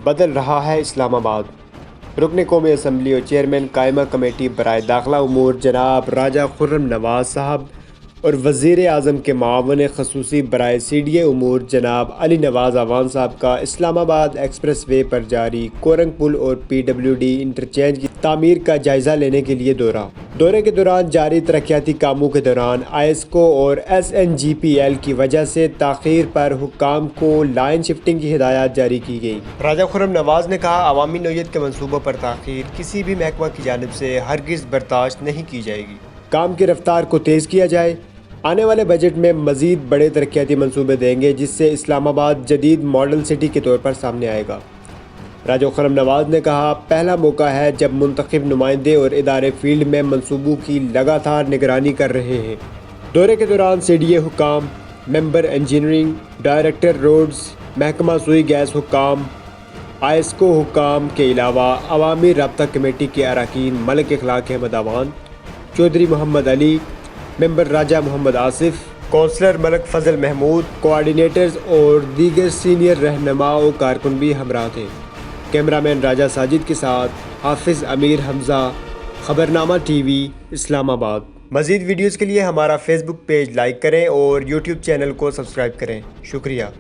बदल रहा है इस्लामाबाद। रुकन कौमी असम्बली और चेयरमैन कायमा कमेटी बराए दाखिला उमूर जनाब राजा खुर्रम नवाज साहब और वज़ीर आज़म के मावन खसूसी बराए CDA उमूर जनाब अली नवाज अवान साहब का इस्लामाबाद एक्सप्रेस वे पर जारी कोरंग पुल और PWD इंटरचेंज की तामीर का जायज़ा लेने के लिए दौरे के दौरान जारी तरक्याती कामों के दौरान ISCO और SNGPL की वजह से ताख़ीर पर हुक्काम को लाइन शिफ्टिंग की हिदायत जारी की गई। राजा खुर्रम नवाज ने कहा, अवामी नौयत के मनसूबों पर ताख़ीर किसी भी महकमा की जानिब से हरगिज़ बर्दाश्त नहीं की जाएगी। काम की रफ्तार को तेज़ किया जाए। आने वाले बजट में मज़ीद बड़े तरक्याती मनसूबे देंगे जिससे इस्लामाबाद जदीद मॉडल सिटी के तौर पर सामने आएगा। राजा खुर्रम नवाज ने कहा, पहला मौका है जब मुंतखब नुमाइंदे और इदारे फील्ड में मनसूबों की लगातार निगरानी कर रहे हैं। दौरे के दौरान CDA हुक्काम, मेंबर इंजीनियरिंग, डायरेक्टर रोड्स, महकमा सुई गैस हुक्काम, ISCO हुक्काम के अलावा अवामी राब्ता कमेटी के अरकान मलिक इखलाक अहमद अवान, चौधरी मोहम्मद अली, मेंबर राजा मोहम्मद आसिफ, कौंसलर मलिक फ़ज़ल महमूद, कोआर्डिनेटर्स और दीगर सीनियर रहनुमा और कारकुन भी हमरा थे। कैमरामैन राजा साजिद के साथ हाफिज़ अमीर हमज़ा, खबरनामा TV, इस्लामाबाद। मज़ीद वीडियोज़ के लिए हमारा फेसबुक पेज लाइक करें और YouTube चैनल को सब्सक्राइब करें। शुक्रिया।